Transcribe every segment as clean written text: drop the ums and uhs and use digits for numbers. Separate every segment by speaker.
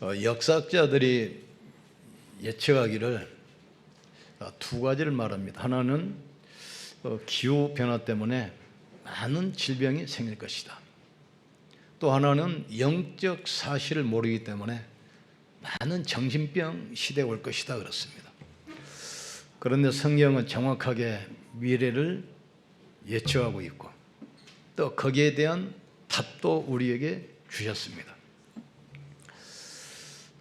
Speaker 1: 역사학자들이 예측하기를 두 가지를 말합니다. 하나는 기후변화 때문에 많은 질병이 생길 것이다. 또 하나는 영적 사실을 모르기 때문에 많은 정신병 시대가 올 것이다 그렇습니다. 그런데 성경은 정확하게 미래를 예측하고 있고 또 거기에 대한 답도 우리에게 주셨습니다.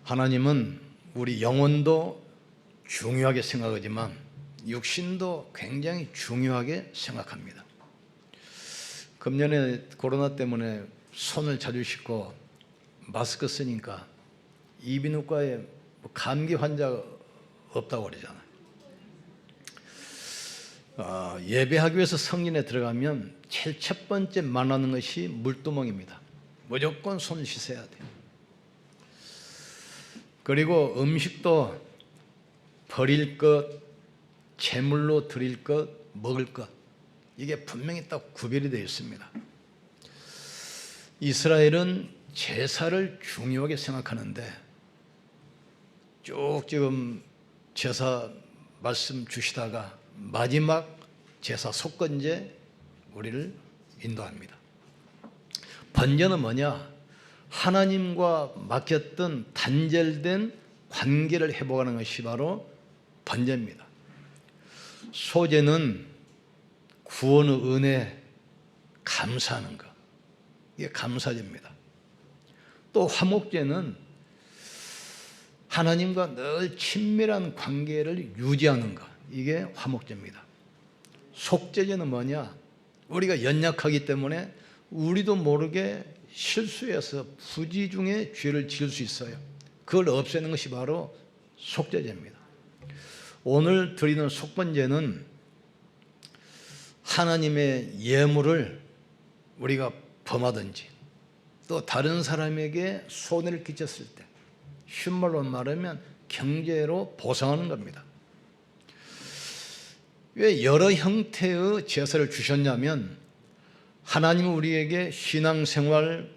Speaker 1: 하나님은 우리 영혼도 중요하게 생각하지만 육신도 굉장히 중요하게 생각합니다. 금년에 코로나 때문에 손을 자주 씻고 마스크 쓰니까 이비인후과에 감기 환자가 없다고 그러잖아요. 예배하기 위해서 성전에 들어가면 제일 첫 번째 만나는 것이 물두멍입니다. 무조건 손을 씻어야 돼요. 그리고 음식도 버릴 것, 제물로 드릴 것, 먹을 것, 이게 분명히 딱 구별이 되어 있습니다. 이스라엘은 제사를 중요하게 생각하는데 쭉 지금 제사 말씀 주시다가 마지막 제사 속건제 우리를 인도합니다. 번제는 뭐냐? 하나님과 막혔던 단절된 관계를 회복하는 것이 바로 번제입니다. 소제는 구원의 은혜 감사하는 것, 이게 감사제입니다. 또 화목제는 하나님과 늘 친밀한 관계를 유지하는 것, 이게 화목제입니다. 속죄제는 뭐냐? 우리가 연약하기 때문에 우리도 모르게 실수해서 부지 중에 죄를 지을 수 있어요. 그걸 없애는 것이 바로 속죄제입니다. 오늘 드리는 속번제는 하나님의 예물을 우리가 범하든지 또 다른 사람에게 손해를 끼쳤을 때 쉬운 말로 말하면 경제로 보상하는 겁니다. 왜 여러 형태의 제사를 주셨냐면 하나님은 우리에게 신앙생활,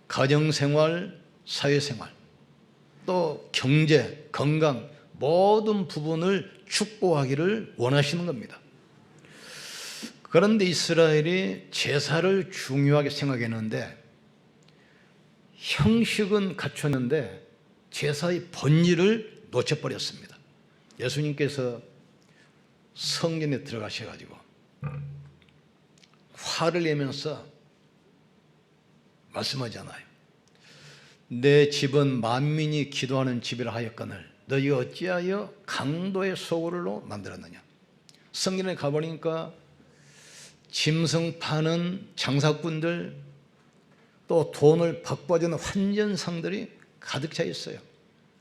Speaker 1: 가정생활, 사회생활, 또 경제, 건강 모든 부분을 축복하기를 원하시는 겁니다. 그런데 이스라엘이 제사를 중요하게 생각했는데 형식은 갖췄는데 제사의 본질을 놓쳐버렸습니다. 예수님께서 성전에 들어가셔가지고 화를 내면서 말씀하잖아요. 내 집은 만민이 기도하는 집이라 하였거늘 너희가 어찌하여 강도의 소굴로 만들었느냐. 성전에 가보니까 짐승 파는 장사꾼들 또 돈을 박박주는 환전상들이 가득 차 있어요.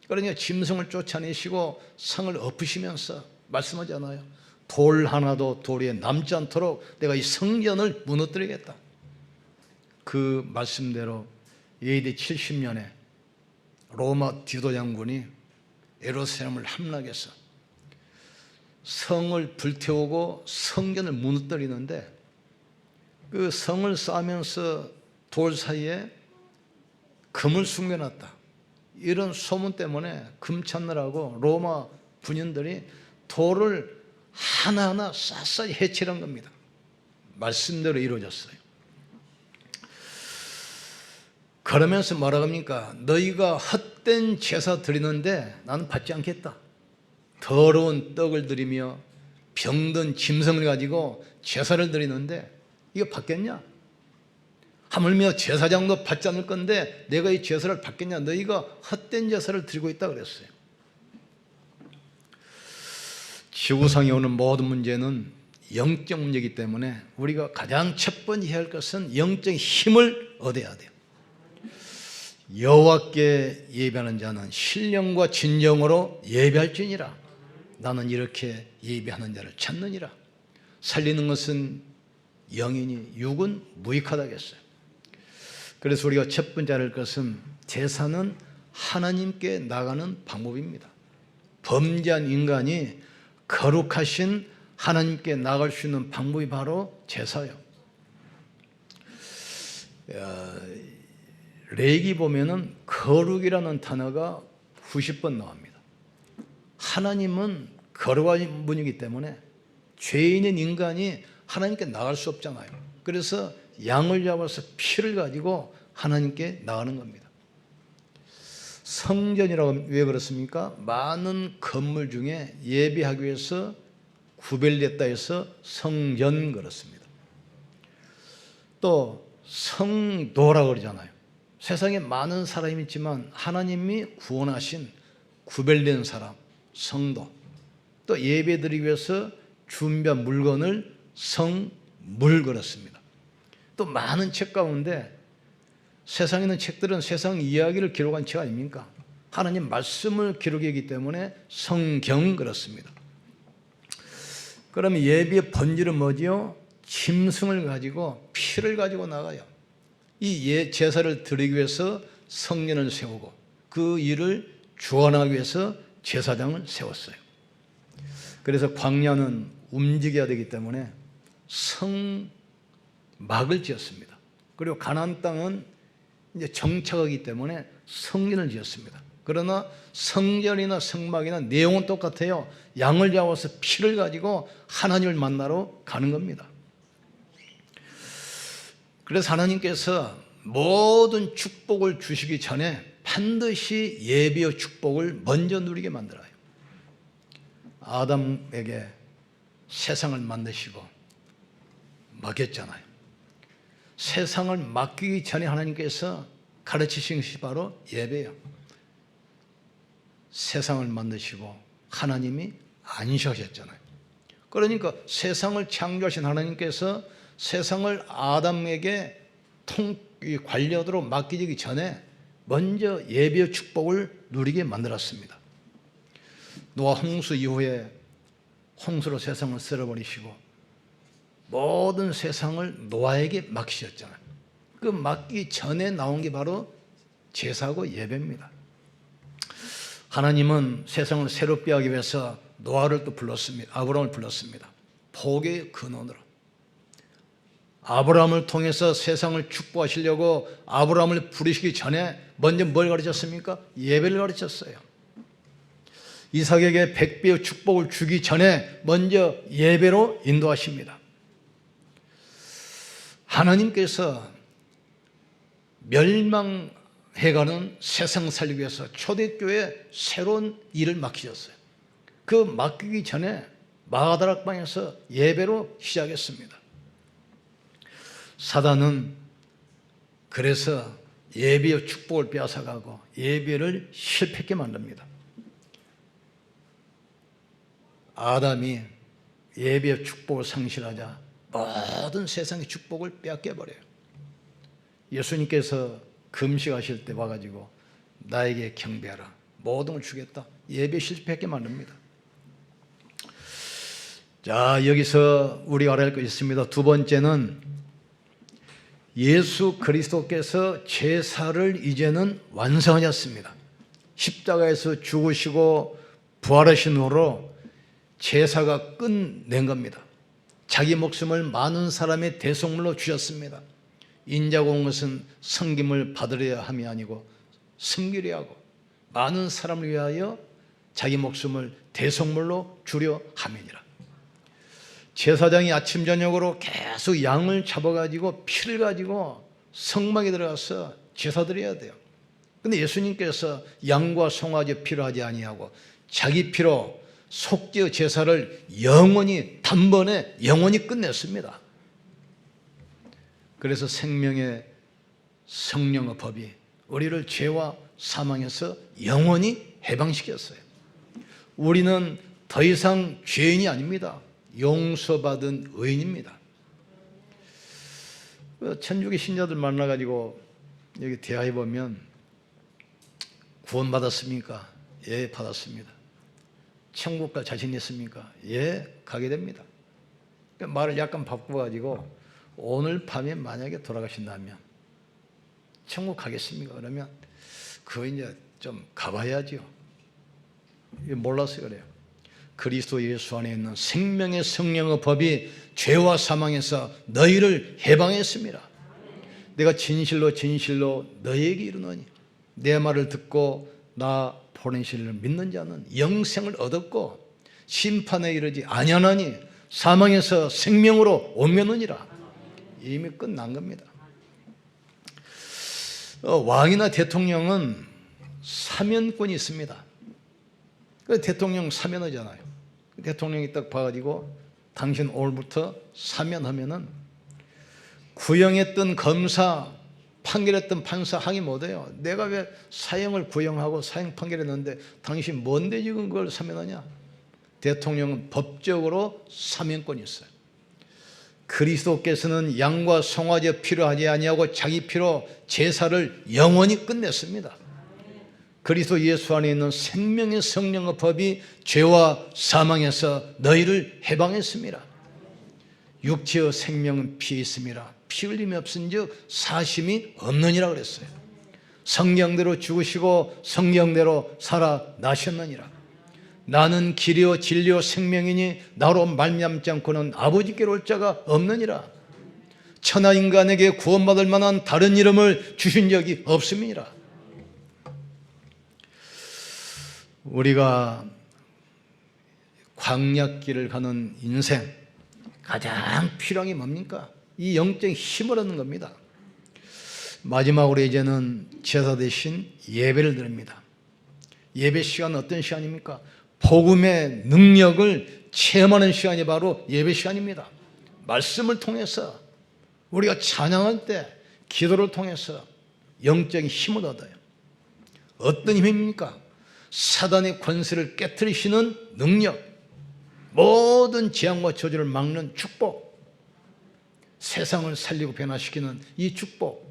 Speaker 1: 그러니까 짐승을 쫓아내시고 성을 엎으시면서 말씀하잖아요. 돌 하나도 돌 위에 남지 않도록 내가 이 성전을 무너뜨리겠다. 그 말씀대로 AD 70년에 로마 디도 장군이 예루살렘을 함락해서 성을 불태우고 성전을 무너뜨리는데 그 성을 쌓으면서 돌 사이에 금을 숨겨놨다. 이런 소문 때문에 금 찾느라고 로마 군인들이 돌을 하나하나 샅샅이 해치는 겁니다. 말씀대로 이루어졌어요. 그러면서 뭐라고 합니까? 너희가 헛된 제사 드리는데 나는 받지 않겠다. 더러운 떡을 드리며 병든 짐승을 가지고 제사를 드리는데 이거 받겠냐? 하물며 제사장도 받지 않을 건데 내가 이 제사를 받겠냐? 너희가 헛된 제사를 드리고 있다 그랬어요. 지구상에 오는 모든 문제는 영적 문제이기 때문에 우리가 가장 첫 번째 해야 할 것은 영적 힘을 얻어야 돼요. 여호와께 예배하는 자는 신령과 진정으로 예배할지니라. 나는 이렇게 예배하는 자를 찾느니라. 살리는 것은 영이니 육은 무익하다겠어요. 그래서 우리가 첫 번째 할 것은 제사는 하나님께 나가는 방법입니다. 범죄한 인간이 거룩하신 하나님께 나갈 수 있는 방법이 바로 제사예요. 레기 보면은 거룩이라는 단어가 90번 나옵니다. 하나님은 거룩한 분이기 때문에 죄인인 인간이 하나님께 나갈 수 없잖아요. 그래서 양을 잡아서 피를 가지고 하나님께 나가는 겁니다. 성전이라고 왜 그렇습니까? 많은 건물 중에 예배하기 위해서 구별됐다 해서 성전 그렇습니다. 또 성도라고 그러잖아요. 세상에 많은 사람이 있지만 하나님이 구원하신 구별된 사람, 성도. 또 예배드리기 위해서 준비한 물건을 성물 그렇습니다. 또 많은 책 가운데 세상에 있는 책들은 세상 이야기를 기록한 책 아닙니까? 하나님 말씀을 기록하기 때문에 성경 그렇습니다. 그러면 예배의 본질은 뭐지요? 짐승을 가지고 피를 가지고 나가요. 이 제사를 드리기 위해서 성전을 세우고 그 일을 주관하기 위해서 제사장을 세웠어요. 그래서 광야는 움직여야 되기 때문에 성막을 지었습니다. 그리고 가나안 땅은 이제 정착하기 때문에 성전을 지었습니다. 그러나 성전이나 성막이나 내용은 똑같아요. 양을 잡아서 피를 가지고 하나님을 만나러 가는 겁니다. 그래서 하나님께서 모든 축복을 주시기 전에 반드시 예배의 축복을 먼저 누리게 만들어요. 아담에게 세상을 만드시고 맡겼잖아요. 세상을 맡기기 전에 하나님께서 가르치신 것이 바로 예배예요. 세상을 만드시고 하나님이 안식하셨잖아요. 그러니까 세상을 창조하신 하나님께서 세상을 아담에게 관리하도록 맡기기 전에 먼저 예배의 축복을 누리게 만들었습니다. 노아 홍수 이후에 홍수로 세상을 쓸어버리시고 모든 세상을 노아에게 맡기셨잖아요. 그 맡기 전에 나온 게 바로 제사고 예배입니다. 하나님은 세상을 새롭게 하기 위해서 노아를 또 불렀습니다. 아브라함을 불렀습니다. 복의 근원으로. 아브라함을 통해서 세상을 축복하시려고 아브라함을 부르시기 전에 먼저 뭘 가르쳤습니까? 예배를 가르쳤어요. 이삭에게 100배의 축복을 주기 전에 먼저 예배로 인도하십니다. 하나님께서 멸망해가는 세상 살리기 위해서 초대교회에 새로운 일을 맡기셨어요. 그 맡기기 전에 마가다락방에서 예배로 시작했습니다. 사단은 그래서 예배의 축복을 빼앗아가고 예배를 실패하게 만듭니다. 아담이 예배의 축복을 상실하자 모든 세상의 축복을 빼앗겨버려요. 예수님께서 금식하실 때 와가지고 나에게 경배하라, 모든 걸 주겠다, 예배 실패하게 만듭니다. 자, 여기서 우리가 알아야 할 것이 있습니다. 두 번째는 예수 그리스도께서 제사를 이제는 완성하셨습니다. 십자가에서 죽으시고 부활하신 후로 제사가 끝낸 겁니다. 자기 목숨을 많은 사람의 대속물로 주셨습니다. 인자가 온 것은 섬김을 받으려 함이 아니고 섬기려 하고 많은 사람을 위하여 자기 목숨을 대속물로 주려 함이니라. 제사장이 아침 저녁으로 계속 양을 잡아가지고 피를 가지고 성막에 들어가서 제사 드려야 돼요. 근데 예수님께서 양과 송아지 피로 하지 아니하고 자기 피로 속죄 제사를 영원히 단번에 영원히 끝냈습니다. 그래서 생명의 성령의 법이 우리를 죄와 사망에서 영원히 해방시켰어요. 우리는 더 이상 죄인이 아닙니다. 용서받은 의인입니다. 천주교 신자들 만나가지고 여기 대화해 보면 구원받았습니까? 예, 받았습니다. 천국 갈 자신 있습니까? 예, 가게 됩니다. 말을 약간 바꿔가지고 오늘 밤에 만약에 돌아가신다면 천국 가겠습니까? 그러면 그거 이제 좀 가봐야죠. 몰라서 그래요. 그리스도 예수 안에 있는 생명의 성령의 법이 죄와 사망에서 너희를 해방했습니다. 내가 진실로 진실로 너희에게 이르노니 내 말을 듣고 나 보내신 이를 믿는 자는 영생을 얻었고 심판에 이르지 아니하나니 사망에서 생명으로 옮겼느니라. 이미 끝난 겁니다. 왕이나 대통령은 사면권이 있습니다. 대통령 사면하잖아요. 대통령이 딱 봐가지고 당신 오늘부터 사면하면은 구형했던 검사, 판결했던 판사 항의 못해요. 내가 왜 사형을 구형하고 사형 판결했는데 당신 뭔데 지금 그걸 사면하냐? 대통령은 법적으로 사면권이 있어요. 그리스도께서는 양과 송아지 필요하지 아니하고 자기 피로 제사를 영원히 끝냈습니다. 그리스도 예수 안에 있는 생명의 성령의 법이 죄와 사망에서 너희를 해방했습니다. 육체의 생명은 피에 있음이라 피 흘림이 없은즉 사심이 없느니라 그랬어요. 성경대로 죽으시고 성경대로 살아나셨느니라. 나는 길이요 진리요 생명이니 나로 말미암지 않고는 아버지께로 올 자가 없느니라. 천하 인간에게 구원받을 만한 다른 이름을 주신 적이 없음이니라. 우리가 광야길을 가는 인생 가장 필요한 게 뭡니까? 이 영적인 힘을 얻는 겁니다. 마지막으로 이제는 제사 대신 예배를 드립니다. 예배 시간은 어떤 시간입니까? 복음의 능력을 체험하는 시간이 바로 예배 시간입니다. 말씀을 통해서 우리가 찬양할 때 기도를 통해서 영적인 힘을 얻어요. 어떤 힘입니까? 사단의 권세를 깨트리시는 능력, 모든 재앙과 저주를 막는 축복, 세상을 살리고 변화시키는 이 축복,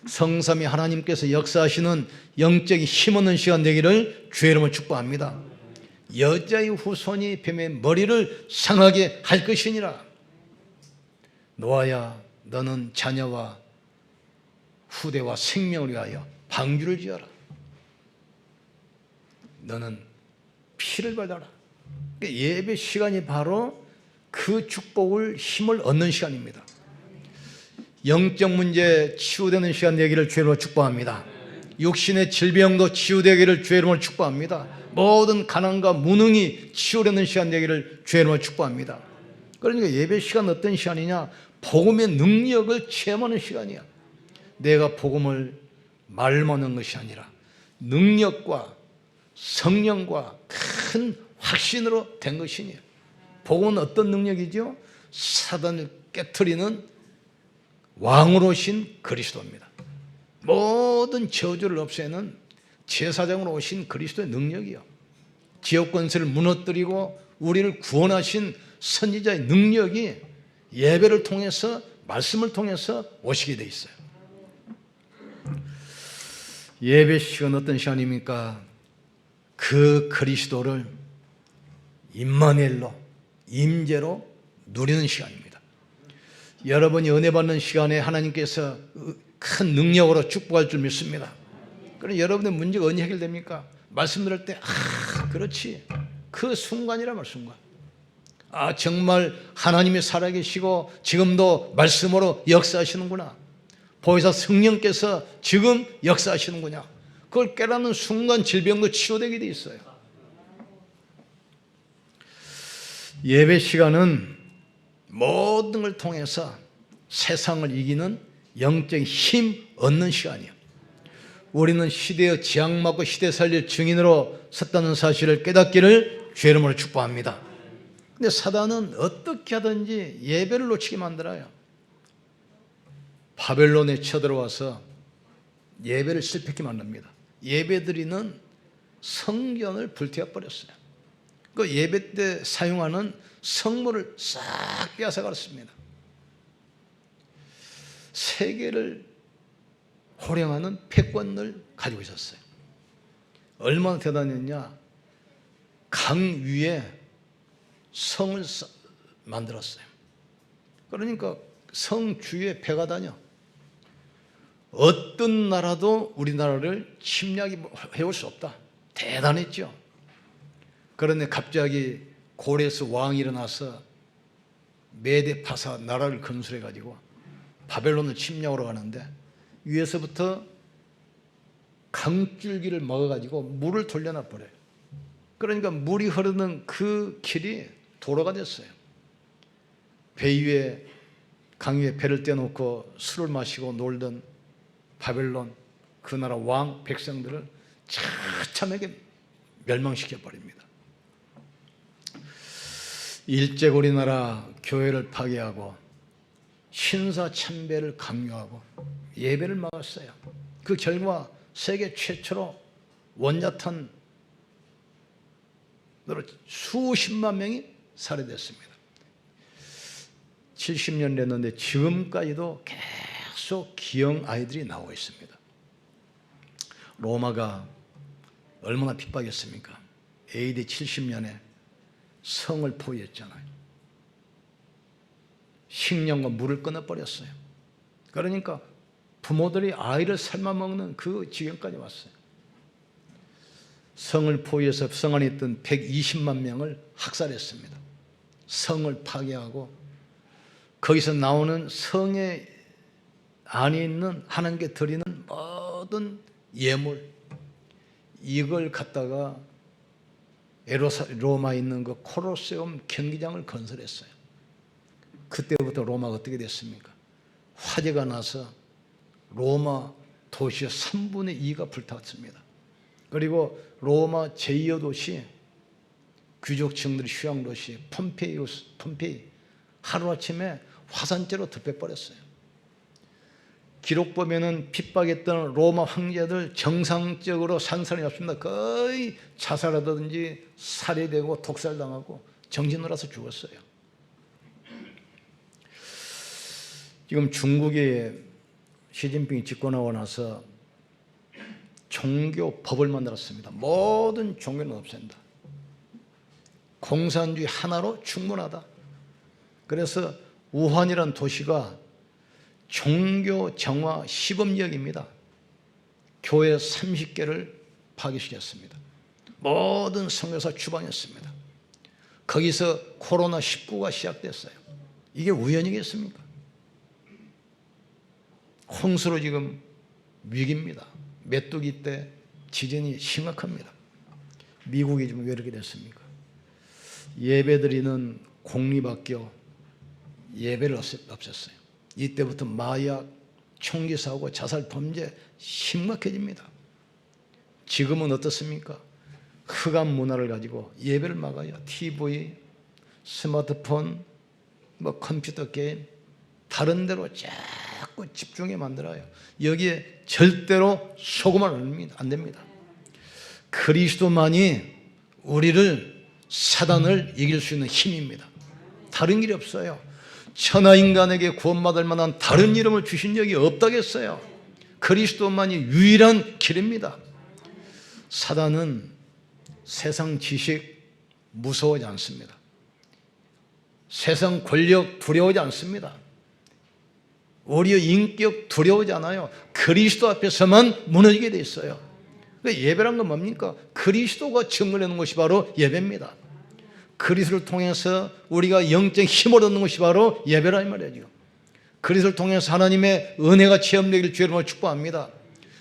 Speaker 1: 성삼위 하나님께서 역사하시는 영적인 힘없는 시간 되기를 주의 이름으로 축복합니다. 여자의 후손이 뱀의 머리를 상하게 할 것이니라. 노아야 너는 자녀와 후대와 생명을 위하여 방주를 지어라. 너는 피를 받아라. 예배 시간이 바로 그 축복을 힘을 얻는 시간입니다. 영적 문제 치유되는 시간 되기를 주의 이름으로 축복합니다. 육신의 질병도 치유되기를 주의 이름으로 축복합니다. 모든 가난과 무능이 치유되는 시간 되기를 주의 이름으로 축복합니다. 그러니까 예배 시간 어떤 시간이냐? 복음의 능력을 체험하는 시간이야. 내가 복음을 말만 하는 것이 아니라 능력과 성령과 큰 확신으로 된 것이니, 복음은 어떤 능력이죠? 사단을 깨트리는 왕으로 오신 그리스도입니다. 모든 저주를 없애는 제사장으로 오신 그리스도의 능력이요, 지역 권세를 무너뜨리고 우리를 구원하신 선지자의 능력이 예배를 통해서, 말씀을 통해서 오시게 돼 있어요. 예배 시간 어떤 시간입니까? 그 그리스도를 임마누엘로, 임재로 누리는 시간입니다. 여러분이 은혜 받는 시간에 하나님께서 큰 능력으로 축복할 줄 믿습니다. 그럼 여러분의 문제가 언제 해결됩니까? 말씀 들을 때 그렇지, 그 순간이란 순간, 정말 하나님이 살아계시고 지금도 말씀으로 역사하시는구나, 보혜사 성령께서 지금 역사하시는구나, 그걸 깨닫는 순간 질병도 치유되게 돼 있어요. 예배 시간은 모든 걸 통해서 세상을 이기는 영적인 힘 얻는 시간이에요. 우리는 시대의 지향맞고 시대 살릴 증인으로 섰다는 사실을 깨닫기를 주의 이름으로 축복합니다. 근데 사단은 어떻게 하든지 예배를 놓치게 만들어요. 바벨론에 쳐들어와서 예배를 실패하게 만듭니다. 예배드리는 성전을 불태워버렸어요. 그 예배 때 사용하는 성물을 싹 빼앗아갔습니다. 세계를 호령하는 패권을 가지고 있었어요. 얼마나 대단했냐? 강 위에 성을 만들었어요. 그러니까 성 주위에 배가 다녀. 어떤 나라도 우리나라를 침략해올 수 없다. 대단했죠. 그런데 갑자기 고레스 왕이 일어나서 메데파사 나라를 건설해가지고 바벨론을 침략하러 가는데 위에서부터 강줄기를 먹어가지고 물을 돌려놔 버려요. 그러니까 물이 흐르는 그 길이 도로가 됐어요. 배 위에, 강 위에 배를 떼어놓고 술을 마시고 놀던 바벨론 그 나라 왕 백성들을 처참하게 멸망시켜 버립니다. 일제고 우리나라 교회를 파괴하고 신사 참배를 강요하고 예배를 막았어요. 그 결과 세계 최초로 원자탄으로 수십만 명이 살해됐습니다. 70년 됐는데 지금까지도 계속 기형 아이들이 나오고 있습니다. 로마가 얼마나 핍박했습니까? AD 70년에 성을 포위했잖아요. 식량과 물을 끊어버렸어요. 그러니까 부모들이 아이를 삶아먹는 그 지경까지 왔어요. 성을 포위해서 성 안에 있던 120만 명을 학살했습니다. 성을 파괴하고 거기서 나오는 성에 안에 있는 하나님께 드리는 모든 예물, 이걸 갖다가 로마에 있는 그 콜로세움 경기장을 건설했어요. 그때부터 로마가 어떻게 됐습니까? 화재가 나서 로마 도시의 3분의 2가 불탔습니다. 그리고 로마 제2의 도시, 귀족층들의 휴양도시 폼페이 하루아침에 화산재로 덮여버렸어요. 기록 보면은 핍박했던 로마 황제들 정상적으로 산산이 없습니다. 거의 자살하든지 살해되고 독살당하고 정신으로서 죽었어요. 지금 중국에 시진핑이 집권하고 나서 종교법을 만들었습니다. 모든 종교는 없앤다. 공산주의 하나로 충분하다. 그래서 우한이라는 도시가 종교 정화 시범지역입니다. 교회 30개를 파괴시켰습니다. 모든 선교사 추방했습니다. 거기서 코로나19가 시작됐어요. 이게 우연이겠습니까? 홍수로 지금 위기입니다. 메뚜기 때 지진이 심각합니다. 미국이 지금 왜 이렇게 됐습니까? 예배드리는 공립학교 예배를 없앴어요. 이때부터 마약, 총기 사고, 자살 범죄 심각해집니다. 지금은 어떻습니까? 흑암 문화를 가지고 예배를 막아요. TV, 스마트폰, 컴퓨터 게임, 다른 데로 자꾸 집중해 만들어요. 여기에 절대로 속으면 안 됩니다. 그리스도만이 우리를, 사단을 이길 수 있는 힘입니다. 다른 길이 없어요. 천하인간에게 구원받을 만한 다른 이름을 주신 적이 없다겠어요. 그리스도만이 유일한 길입니다. 사단은 세상 지식 무서워하지 않습니다. 세상 권력 두려워하지 않습니다. 우리의 인격 두려워하지 않아요. 그리스도 앞에서만 무너지게 돼 있어요. 예배란 건 뭡니까? 그리스도가 증거하는 것이 바로 예배입니다. 그리스도를 통해서 우리가 영적 힘을 얻는 것이 바로 예배라 이 말이죠. 그리스도를 통해서 하나님의 은혜가 체험되기를 주의 이름으로 축복합니다.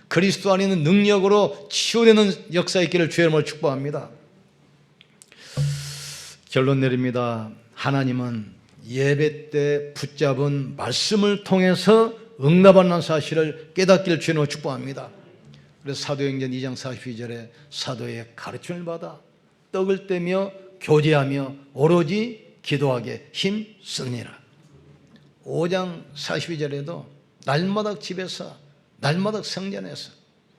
Speaker 1: 그리스도 안에 있는 능력으로 치유되는 역사 있기를 주의 이름으로 축복합니다. 결론 내립니다. 하나님은 예배 때 붙잡은 말씀을 통해서 응답하는 사실을 깨닫기를 주의 이름으로 축복합니다. 그래서 사도행전 2장 42절에 사도의 가르침을 받아 떡을 떼며 교제하며 오로지 기도하게 힘쓰니라. 5장 42절에도 날마다 집에서, 날마다 성전에서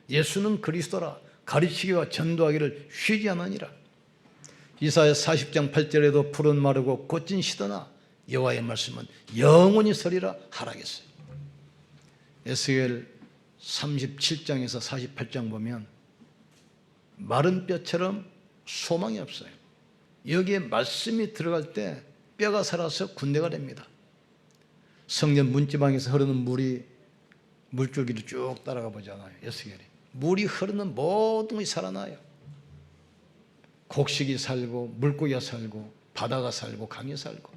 Speaker 1: 예수는 그리스도라 가르치기와 전도하기를 쉬지 않으니라. 이사야 40장 8절에도 푸른 마르고 꽃은 시드나 여호와의 말씀은 영원히 서리라 하라겠어요. 에스겔 37장에서 48장 보면 마른 뼈처럼 소망이 없어요. 여기에 말씀이 들어갈 때 뼈가 살아서 군대가 됩니다. 성전 문지방에서 흐르는 물줄기를 쭉 따라가 보잖아요. 에스겔이 물이 흐르는 모든 것이 살아나요. 곡식이 살고 물고기가 살고 바다가 살고 강이 살고.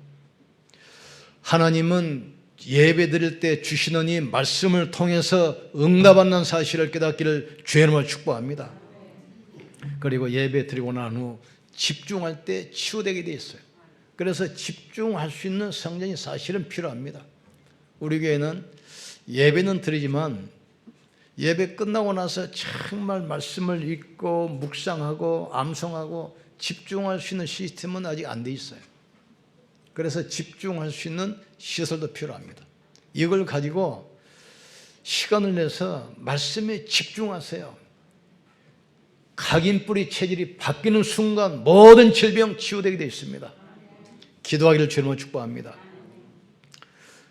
Speaker 1: 하나님은 예배 드릴 때 주시는 이 말씀을 통해서 응답받는 사실을 깨닫기를 주의 이름으로 축복합니다. 그리고 예배 드리고 난 후 집중할 때 치유되게 되어 있어요. 그래서 집중할 수 있는 성전이 사실은 필요합니다. 우리 교회는 예배는 드리지만 예배 끝나고 나서 정말 말씀을 읽고 묵상하고 암송하고 집중할 수 있는 시스템은 아직 안 돼 있어요. 그래서 집중할 수 있는 시설도 필요합니다. 이걸 가지고 시간을 내서 말씀에 집중하세요. 각인뿌리 체질이 바뀌는 순간 모든 질병 치유되게 되어 있습니다. 기도하기를 주님으로 축복합니다.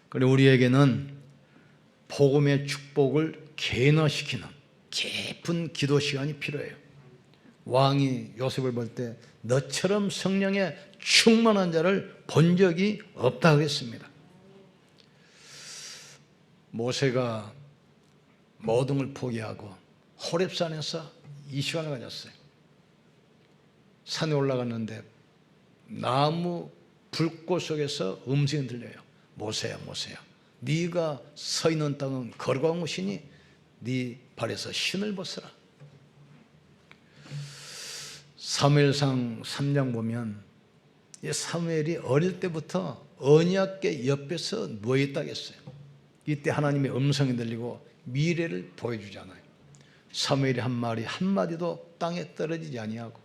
Speaker 1: 그리고 우리에게는 복음의 축복을 개인화시키는 깊은 기도 시간이 필요해요. 왕이 요셉을 볼 때 너처럼 성령에 충만한 자를 본 적이 없다고 했습니다. 모세가 모든 걸 포기하고 호렙산에서 이 시간을 가졌어요. 산에 올라갔는데 나무 불꽃 속에서 음성이 들려요. 모세야, 모세야, 네가 서 있는 땅은 거룩한 곳이니 네 발에서 신을 벗어라. 사무엘상 3장 보면 사무엘이 어릴 때부터 언약궤 옆에서 누워있다고 했어요. 이때 하나님의 음성이 들리고 미래를 보여주잖아요. 사무엘이 한 말이 한마디도 땅에 떨어지지 아니하고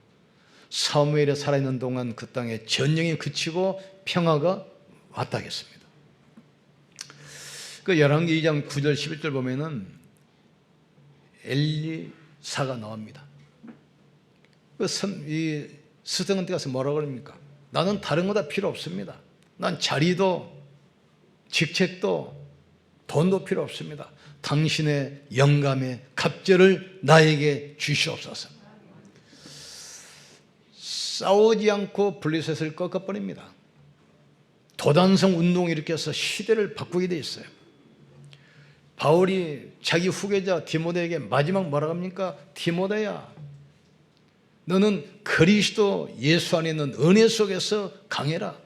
Speaker 1: 사무엘이 살아있는 동안 그 땅에 전쟁이 그치고 평화가 왔다고 했습니다. 그 열왕기 2장 9절 11절 보면은 엘리사가 나옵니다. 이 스승한테 가서 뭐라고 그럽니까? 나는 다른 거 다 필요 없습니다. 난 자리도 직책도 돈도 필요 없습니다. 당신의 영감의 갑절을 나에게 주시옵소서. 싸우지 않고 블레셋을 꺾어버립니다. 도단성 운동을 일으켜서 시대를 바꾸게 돼 있어요. 바울이 자기 후계자 디모데에게 마지막 뭐라고 합니까? 디모데야, 너는 그리스도 예수 안에 있는 은혜 속에서 강해라.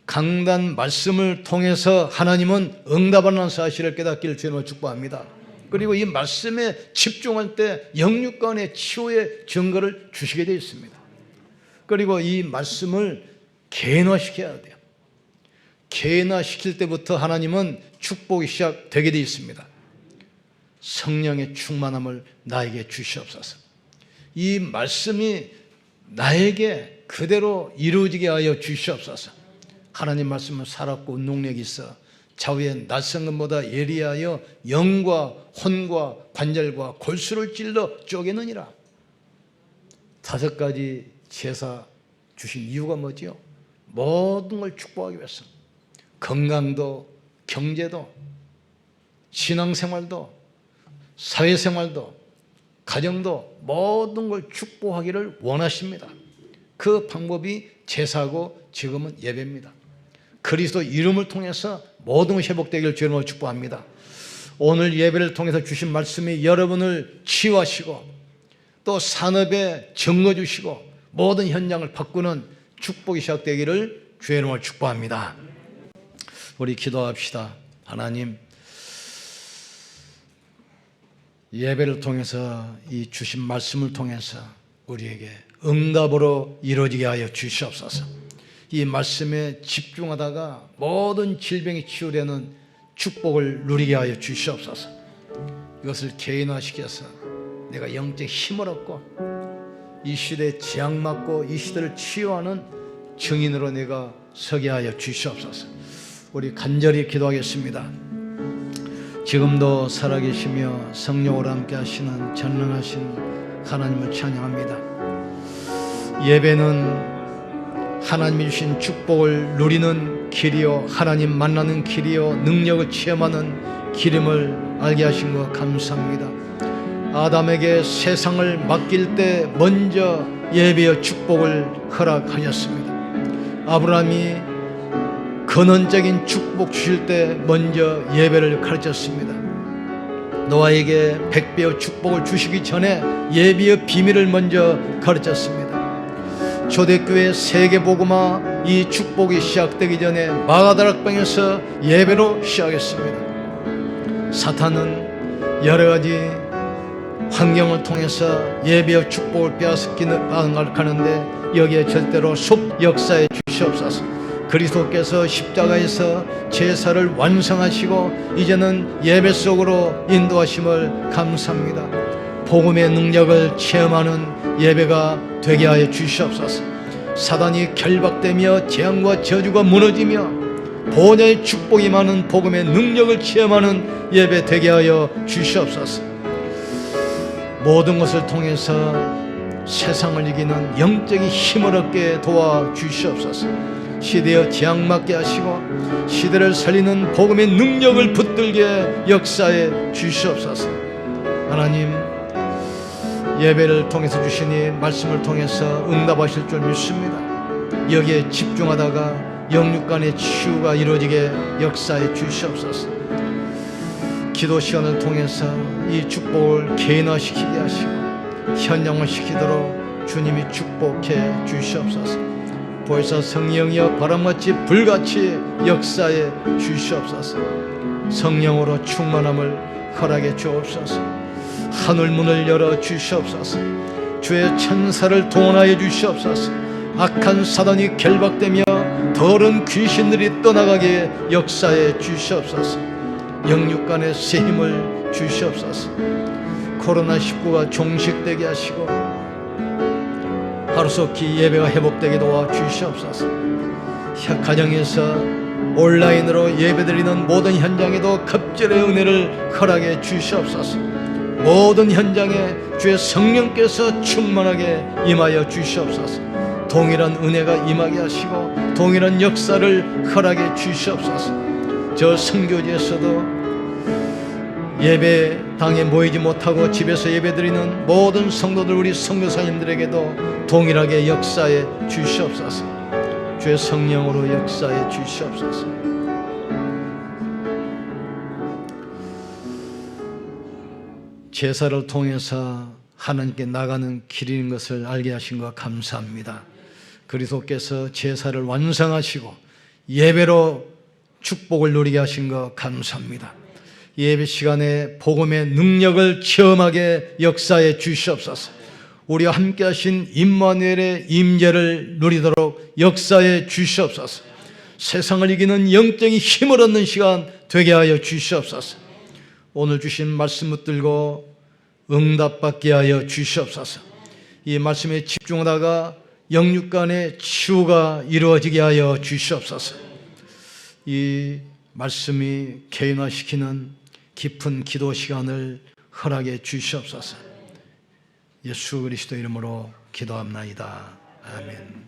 Speaker 1: 강단 말씀을 통해서 하나님은 응답하는 사실을 깨닫기를 주님으로 축복합니다. 그리고 이 말씀에 집중할 때 영육간의 치유의 증거를 주시게 되어 있습니다. 그리고 이 말씀을 개인화시켜야 돼요. 개인화시킬 때부터 하나님은 축복이 시작되게 되어 있습니다. 성령의 충만함을 나에게 주시옵소서. 이 말씀이 나에게 그대로 이루어지게 하여 주시옵소서. 하나님 말씀은 살았고 운동력이 있어 좌우의 낯선 것보다 예리하여 영과 혼과 관절과 골수를 찔러 쪼개느니라. 5가지 제사 주신 이유가 뭐지요? 모든 걸 축복하기 위해서. 건강도 경제도 신앙생활도 사회생활도 가정도 모든 걸 축복하기를 원하십니다. 그 방법이 제사고 지금은 예배입니다. 그리스도 이름을 통해서 모든 것이 회복되기를 주님으로 축복합니다. 오늘 예배를 통해서 주신 말씀이 여러분을 치유하시고 또 산업에 증거 주시고 모든 현장을 바꾸는 축복이 시작되기를 주의 이름으로 축복합니다. 우리 기도합시다. 하나님, 예배를 통해서 이 주신 말씀을 통해서 우리에게 응답으로 이루어지게 하여 주시옵소서. 이 말씀에 집중하다가 모든 질병이 치유되는 축복을 누리게 하여 주시옵소서. 이것을 개인화시켜서 내가 영적 힘을 얻고 이 시대에 재앙맞고 이 시대를 치유하는 증인으로 내가 서게 하여 주시옵소서. 우리 간절히 기도하겠습니다. 지금도 살아계시며 성령으로 함께 하시는 전능하신 하나님을 찬양합니다. 예배는 하나님이 주신 축복을 누리는 길이요, 하나님 만나는 길이요, 능력을 체험하는 길임을 알게 하신 것 감사합니다. 아담에게 세상을 맡길 때 먼저 예배의 축복을 허락하셨습니다. 아브라함이 근원적인 축복 주실 때 먼저 예배를 가르쳤습니다. 노아에게 100배의 축복을 주시기 전에 예배의 비밀을 먼저 가르쳤습니다. 초대교회 세계복음화 이 축복이 시작되기 전에 마가다락방에서 예배로 시작했습니다. 사탄은 여러 가지 환경을 통해서 예배의 축복을 빼앗기는 가는데 여기에 절대로 속 역사에 주시옵소서. 그리스도께서 십자가에서 제사를 완성하시고 이제는 예배 속으로 인도하심을 감사합니다. 복음의 능력을 체험하는 예배가 되게 하여 주시옵소서. 사단이 결박되며 재앙과 저주가 무너지며 보좌의 축복이 많은 복음의 능력을 체험하는 예배 되게 하여 주시옵소서. 모든 것을 통해서 세상을 이기는 영적인 힘을 얻게 도와주시옵소서. 시대의 재앙맞게 하시고 시대를 살리는 복음의 능력을 붙들게 역사해 주시옵소서. 하나님, 예배를 통해서 주시니 말씀을 통해서 응답하실 줄 믿습니다. 여기에 집중하다가 영육간의 치유가 이루어지게 역사해 주시옵소서. 기도 시간을 통해서 이 축복을 개인화시키게 하시고 현장화시키도록 주님이 축복해 주시옵소서. 보혜사 성령이여 바람같이 불같이 역사해 주시옵소서. 성령으로 충만함을 허락해 주옵소서. 하늘문을 열어 주시옵소서. 주의 천사를 동원하여 주시옵소서. 악한 사단이 결박되며 더러운 귀신들이 떠나가게 역사해 주시옵소서. 영육간의 새 힘을 주시옵소서. 코로나19가 종식되게 하시고 하루속히 예배가 회복되게 도와주시옵소서. 가정에서 온라인으로 예배드리는 모든 현장에도 갑절의 은혜를 허락해 주시옵소서. 모든 현장에 주의 성령께서 충만하게 임하여 주시옵소서. 동일한 은혜가 임하게 하시고 동일한 역사를 허락해 주시옵소서. 저 선교지에서도 예배당에 모이지 못하고 집에서 예배드리는 모든 성도들, 우리 선교사님들에게도 동일하게 역사해 주시옵소서. 주의 성령으로 역사해 주시옵소서. 제사를 통해서 하나님께 나가는 길인 것을 알게 하신 것 감사합니다. 그리스도께서 제사를 완성하시고 예배로 축복을 누리게 하신 것 감사합니다. 예배 시간에 복음의 능력을 체험하게 역사해 주시옵소서. 우리와 함께 하신 임마누엘의 임재를 누리도록 역사해 주시옵소서. 세상을 이기는 영적인 힘을 얻는 시간 되게 하여 주시옵소서. 오늘 주신 말씀 붙들고 응답받게 하여 주시옵소서. 이 말씀에 집중하다가 영육간의 치유가 이루어지게 하여 주시옵소서. 이 말씀이 개인화시키는 깊은 기도 시간을 허락해 주시옵소서. 예수 그리스도 이름으로 기도합나이다. 아멘.